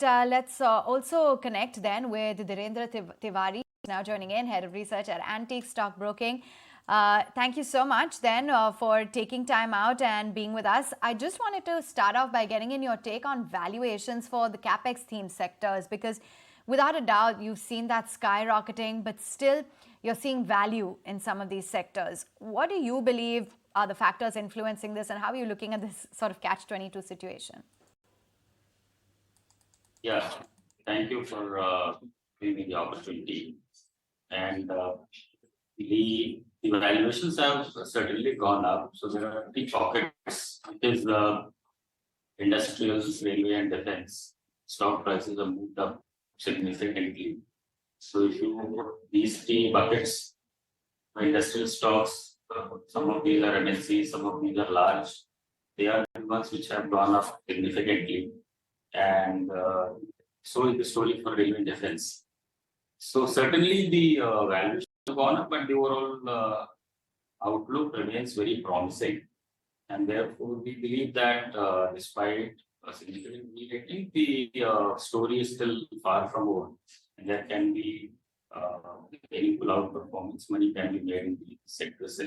Let's also connect then with Dhirendra Tiwari, now joining in, Head of Research at Antique Stockbroking. Thank you so much then for taking time out and being with us. I just wanted to start off by getting in your take on valuations for the Capex themed sectors, because without a doubt, you've seen that skyrocketing, but still you're seeing value in some of these sectors. What do you believe are the factors influencing this, and how are you looking at this sort of catch-22 situation? Yeah, thank you for giving me the opportunity. And the valuations have certainly gone up. So there are three pockets. It is industrials, railway, and defense. Stock prices have moved up significantly. So if you put these three buckets, industrial stocks, some of these are MNCs, some of these are large. They are the ones which have gone up significantly. And so is the story for railway and defense. So certainly the valuation have gone up, but the overall outlook remains very promising. And therefore, we believe that despite a significant re-rating, the story is still far from over. And there can be meaningful outperformance, money can be made in the sectors.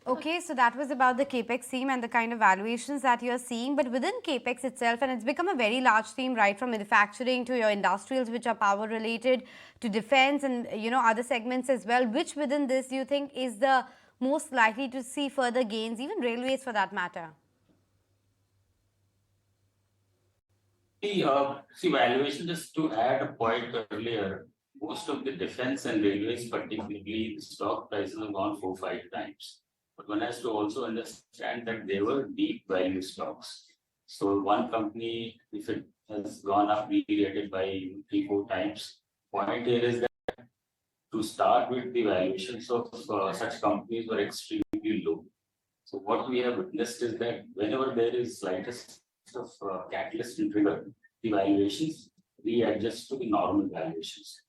Okay, so that was about the Capex theme and the kind of valuations that you're seeing. But within Capex itself, and it's become a very large theme, right, from manufacturing to your industrials, which are power related, to defense and, other segments as well. Which within this do you think is the most likely to see further gains, even railways for that matter? See, valuation, just to add a point earlier, most of the defense and railways, particularly, the stock prices have gone 4-5 times. But one has to also understand that they were deep value stocks. So one company, if it has gone up, re-rated by 3-4 times, point here is that to start with, the valuations of such companies were extremely low. So what we have witnessed is that whenever there is slightest of catalyst and trigger, the valuations readjust to the normal valuations.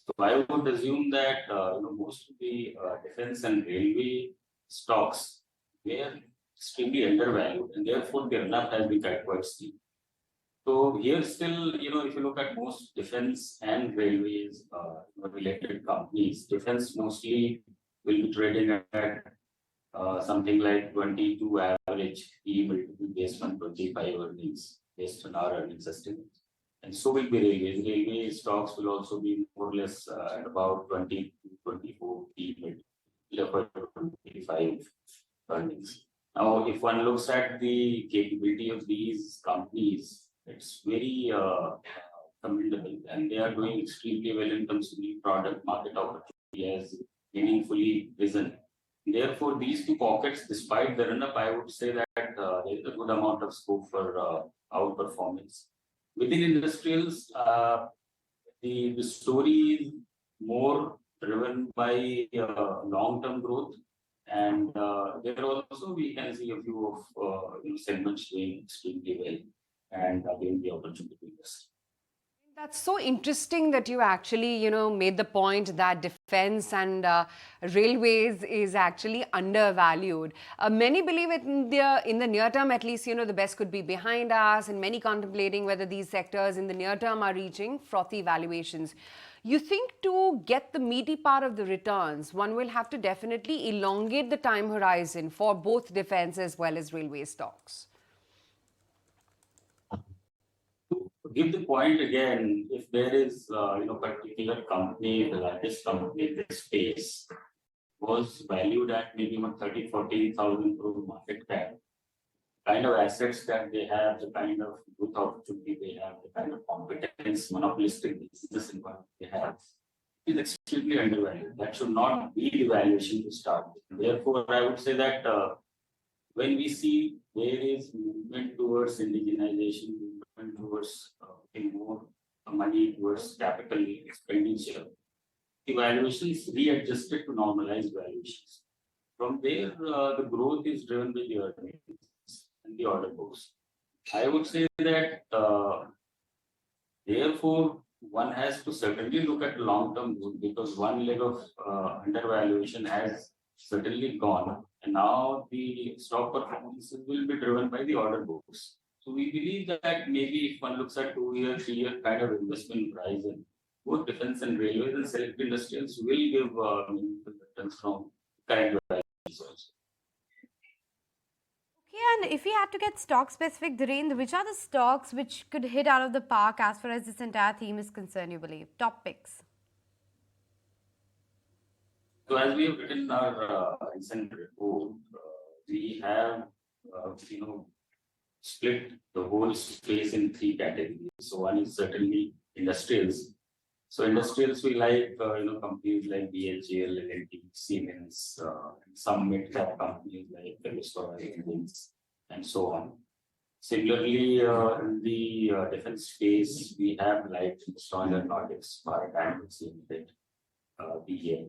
So I would assume that most of the defense and railway stocks were extremely undervalued, and therefore the run-up has been quite steep. So here still, if you look at most defense and railways related companies, defense mostly will be trading at something like 22 average P multiple based on 25 earnings, based on our earnings estimates. And so will be railways. Railway stocks will also be more or less at about 20 to 24 P multiple 25 earnings. Now, if one looks at the capability of these companies, it's very commendable, and they are doing extremely well in terms of new product market opportunity has meaningfully risen. Therefore, these two pockets, despite the run-up, I would say that there is a good amount of scope for outperformance. Within industrials, the story is more driven by long-term growth, and there also we can see a few of segments doing extremely well and giving the opportunity to invest. That's so interesting that you actually, made the point that defense and railways is actually undervalued. Many believe it in the near term, at least, the best could be behind us, and many contemplating whether these sectors in the near term are reaching frothy valuations. You think to get the meaty part of the returns, one will have to definitely elongate the time horizon for both defense as well as railway stocks. Give the point again, if there is particular company, the largest company in this space was valued at maybe 30,000-40,000 crore market cap, kind of assets that they have, the kind of growth opportunity they have, the kind of competence, monopolistic business environment they have, is extremely undervalued. That should not be the valuation to start with. Therefore, I would say that when we see there is movement towards indigenization, movement towards more money towards capital expenditure, the valuations readjusted to normalized valuations. From there, the growth is driven by the earnings and the order books. I would say that therefore one has to certainly look at long-term growth, because one leg of undervaluation has certainly gone, and now the stock performances will be driven by the order books. we believe that maybe if one looks at 2-year, 3-year kind of investment horizon, both defense and railways and select industrials will give meaningful returns from current values also. Okay, and if we had to get stock specific, Dhirendra, which are the stocks which could hit out of the park as far as this entire theme is concerned, you believe? Top picks. So as we have written in our recent report, we have split the whole space in 3 categories. So one is certainly industrials. So industrials we like companies like BHEL, L&T, Siemens, some mid-cap companies like froy and so on. Similarly, in the defense space, we have like stronger Nordics, Paradigms, Limited, BA.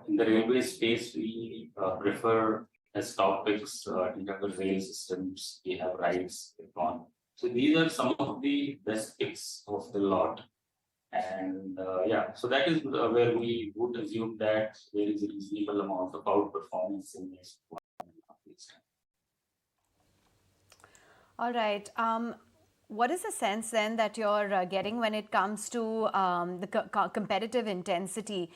In the railway space, we prefer as top picks internal rail systems. We have rides, Econ. So these are some of the best picks of the lot. And so that is where we would assume that there is a reasonable amount of outperformance in this 1.5 years' time. All right. What is the sense then that you're getting when it comes to the competitive intensity?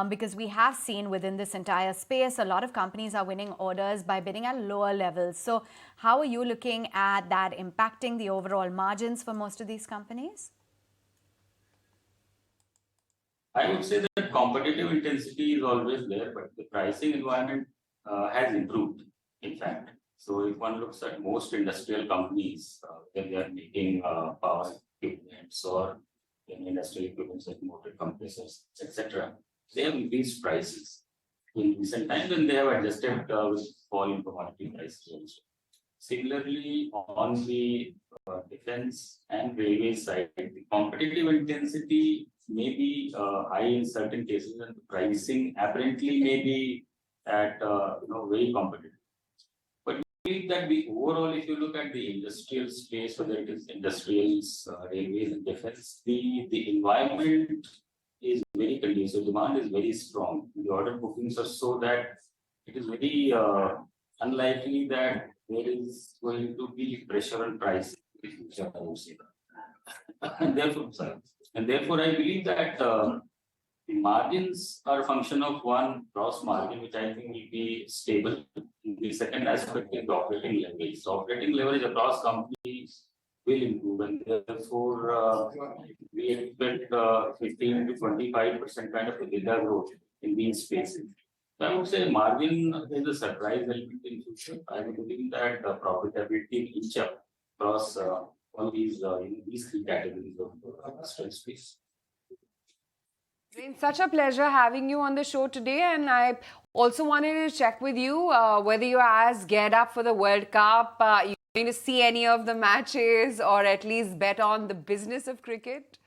Because we have seen within this entire space, a lot of companies are winning orders by bidding at lower levels. So how are you looking at that impacting the overall margins for most of these companies? I would say that competitive intensity is always there, but the pricing environment has improved, in fact. So if one looks at most industrial companies, when they are making power equipment or industrial equipment like motor compressors, etc., they have increased prices in recent times and they have adjusted with fall in commodity prices also. Similarly, on the defense and railway side, the competitive intensity may be high in certain cases and the pricing apparently may be at very competitive. That the overall, if you look at the industrial space, whether it is industrials, railways, and defense, the environment is very conducive. Demand is very strong. The order bookings are so that it is very unlikely that there is going to be pressure on price. And therefore, I believe that the margins are a function of one gross margin, which I think will be stable. The second aspect is the operating leverage. So operating leverage across companies will improve, and therefore we expect 15 to 25% kind of EBITDA growth in these spaces. So I would say margin is a surprise element in future. I would believe that profitability will inch up across all these 3 categories of industrial space. It's been such a pleasure having you on the show today, and I also wanted to check with you whether you're as geared up for the World Cup. You're going to see any of the matches or at least bet on the business of cricket?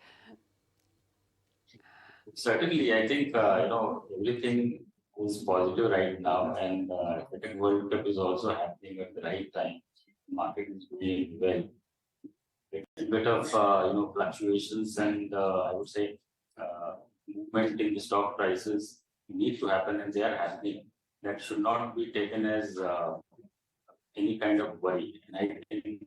Certainly, I think everything is positive right now, and Cricket World Cup is also happening at the right time. The market is doing well. A bit of fluctuations and I would say movement in the stock prices need to happen, and they are happening. That should not be taken as any kind of worry. And I think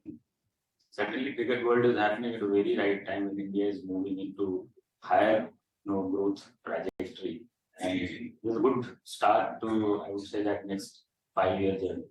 certainly cricket world is happening at a very right time when India is moving into higher growth trajectory. And it's a good start to, I would say, that next 5-year journey.